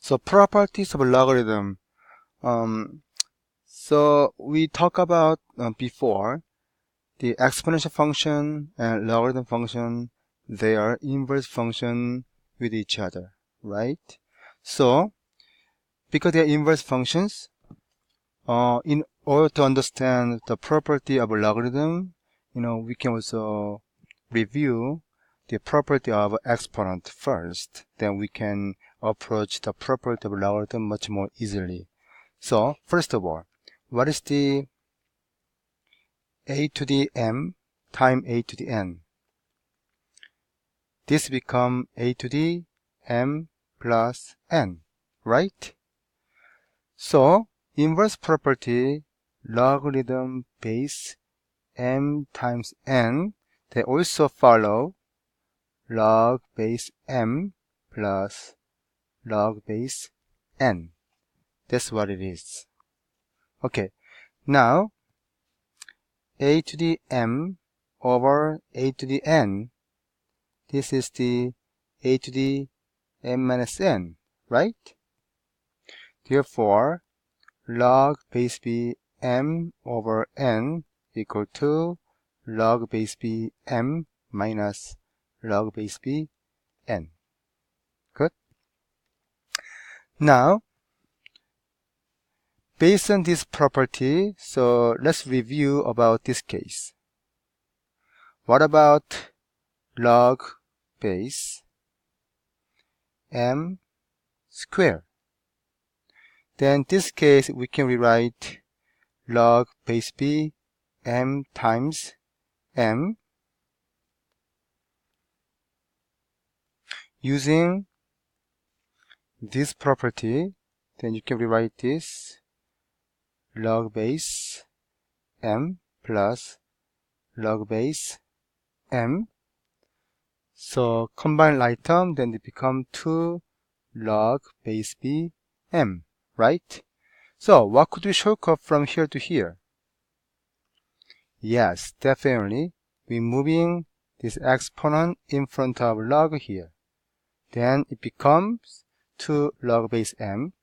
So properties of logarithm. So we talked about before the exponential function and logarithm function. They are inverse function with each other, right? So because they are inverse functions, in order to understand the property of a logarithm, we can also review the property of exponent first. Then we can approach the property of logarithm much more easily. So first of all, what is the a to the m times a to the n? This become a to the m plus n, right? So inverse property logarithm base m times n, they also follow log base m plus log base n. That's what it is. Okay, now a to the m over a to the n, this is the a to the m minus n, right? Therefore, log base b m over n equal to log base b m minus log base b n. Good. Now, based on this property, so let's review about this case. What about log base m squared? Then this case we can rewrite log base b m times m using this property. Then you can rewrite this log base m plus log base m. So combine like term, then it become 2 log base b m, right? So what could we shortcut from here to here? Yes, definitely. We're moving this exponent in front of log here. Then it becomes 2 log base m.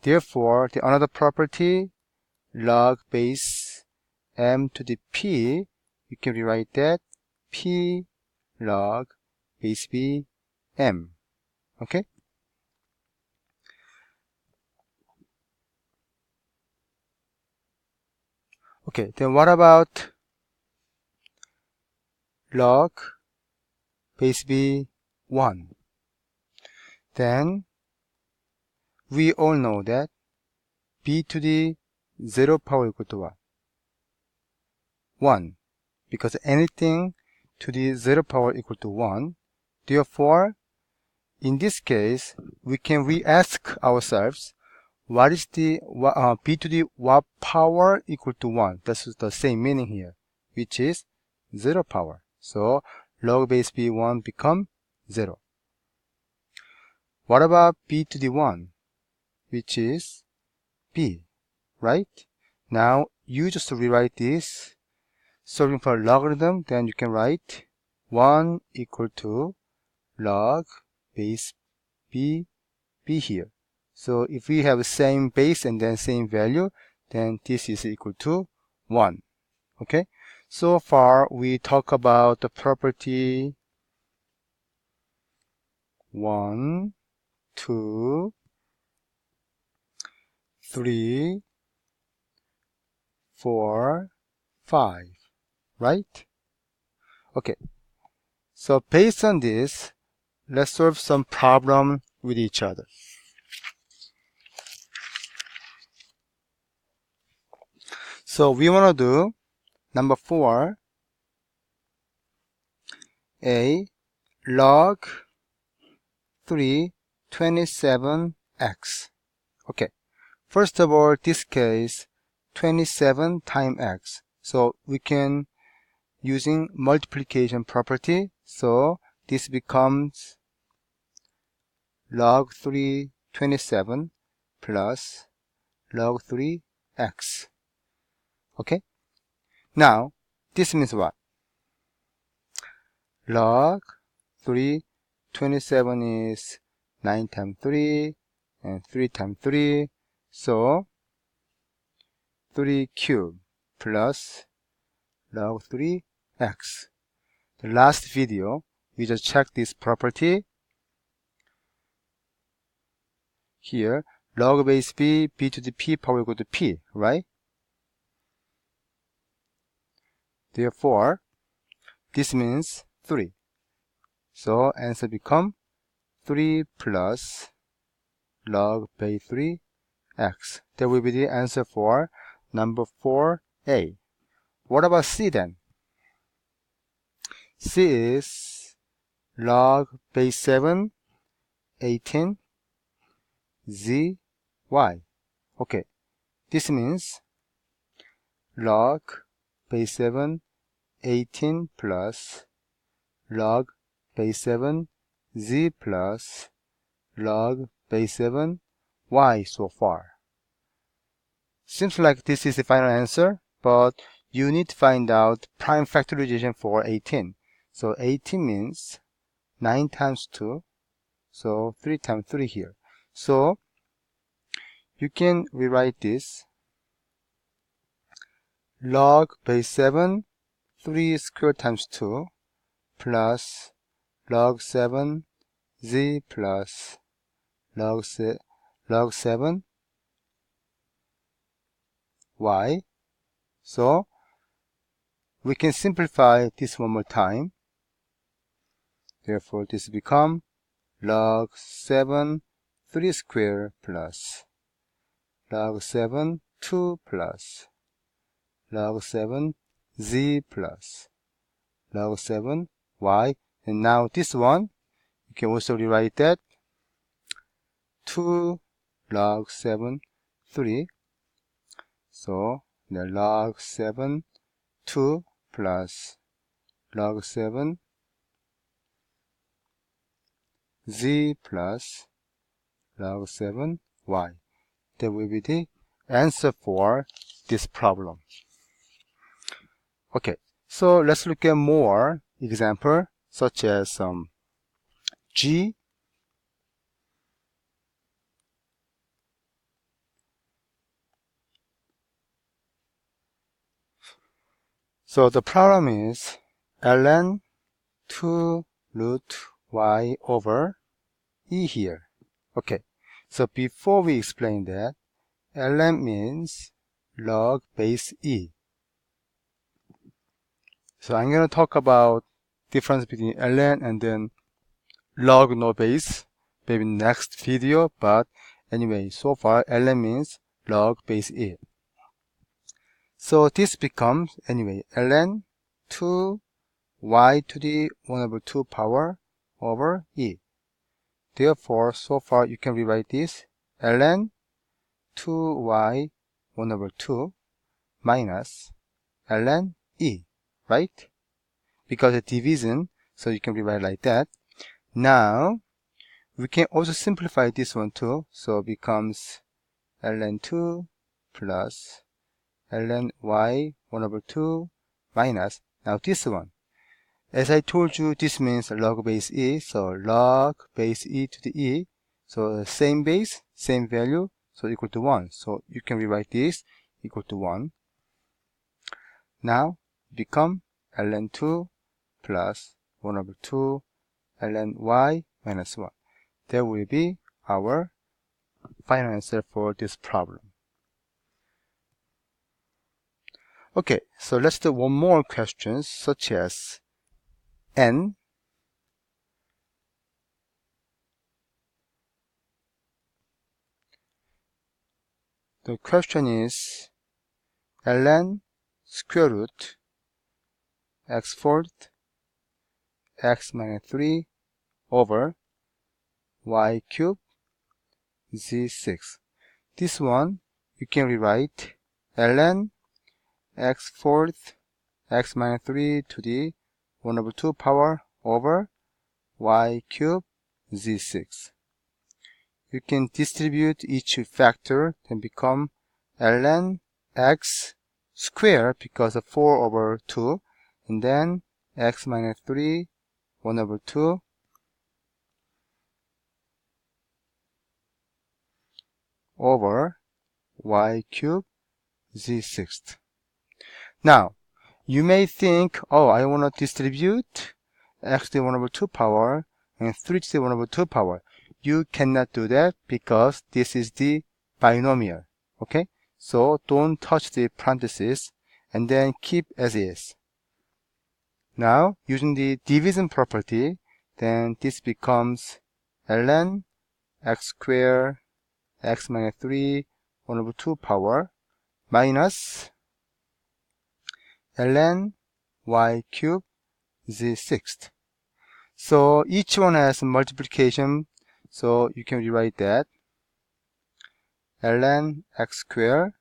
Therefore, the another property, log base m to the p, you can rewrite that p log base b m. Okay? Okay, then what about log base b 1? Then we all know that b to the 0 power equal to what? 1. Because anything to the 0 power equal to 1. Therefore, in this case, we can re-ask ourselves, what is the b to the what power equal to 1? That's the same meaning here, which is 0 power. So log base b1 become 0. What about b to the 1, which is b, right? Now you just rewrite this. Solving for logarithm, then you can write 1 equal to log base b here. So if we have same base and then same value, then this is equal to 1. Okay? So far we talk about the property 1, 2, 3, 4, 5, right? Okay. So based on this, let's solve some problem with each other. So we want to do number 4, a log 3 27x. Okay, first of all, this case 27 times x. So we can using multiplication property. So this becomes log 3 27 plus log 3x. Okay, now this means what? Log 3 27 is 9 times 3, and 3 times 3, so 3 cubed plus log 3x. The last video, we just checked this property. Here, log base b, b to the p power equal to p, right? Therefore, this means 3. So answer become 3 plus log base 3x. That will be the answer for number 4a. What about C then? C is log base 7, 18, z, y. Okay, this means log base 7, 18 plus log base 7, z plus log base 7, y so far. Seems like this is the final answer, but you need to find out prime factorization for 18. So 18 means 9 times 2, so 3 times 3 here. So you can rewrite this log base 7, 3 squared times 2 plus log 7 z plus log 7 y. So we can simplify this one more time. Therefore, this become log 7 3 squared plus log 7 2 plus log 7 z plus log 7 y. And now this one, you can also rewrite that 2 log 7 3. So the log 7 2 plus log 7 z plus log 7 y. That will be the answer for this problem. Okay, so let's look at more example such as G. So the problem is ln 2 root y over e here. Okay, so before we explain that, ln means log base e. So I'm going to talk about difference between ln and then log no base maybe next video, but anyway, so far ln means log base e. So this becomes anyway ln 2 y to the 1 over 2 power over e. Therefore, so far you can rewrite this ln 2y 1 over 2 minus ln e, right? Because of division, so you can rewrite like that. Now, we can also simplify this one too, so it becomes ln 2 plus ln y 1 over 2 minus, now this one. As I told you, this means log base e, so log base e to the e, so same base, same value, so equal to 1. So you can rewrite this equal to 1. Now, become ln 2 plus 1 over 2 ln y minus 1. That will be our final answer for this problem. Okay, so let's do one more question, such as n. The question is ln square root x fourth x minus 3 over y cubed z6. This one you can rewrite ln x fourth x minus 3 to the 1 over 2 power over y cubed z6. You can distribute each factor and become ln x squared because of 4 over 2, and then x minus 3 1 over 2 over y cubed z sixth. Now, you may think, oh, I want to distribute x to the 1 over 2 power and 3 to the 1 over 2 power. You cannot do that because this is the binomial. Okay? So don't touch the parentheses and then keep as is. Now, using the division property, then this becomes ln x squared x minus 3 1 over 2 power minus ln y cubed z sixth. So each one has multiplication, so you can rewrite that ln x squared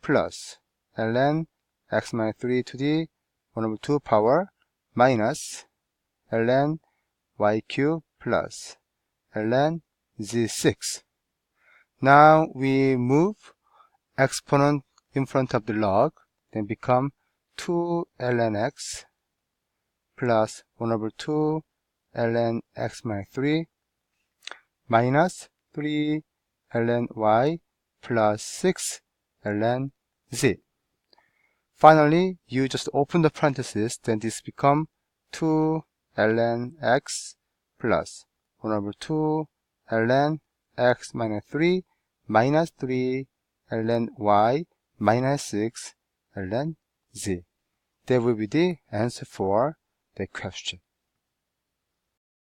plus ln x minus 3 to the 1 over 2 power minus ln y cubed plus ln z6. Now we move exponent in front of the log, then become 2 ln x plus 1 over 2 ln x minus 3 minus 3 ln y plus 6 ln z. Finally, you just open the parentheses, then this become 2 ln x plus 1 over 2 ln x minus 3 minus 3 ln y minus 6 ln z. That will be the answer for the question.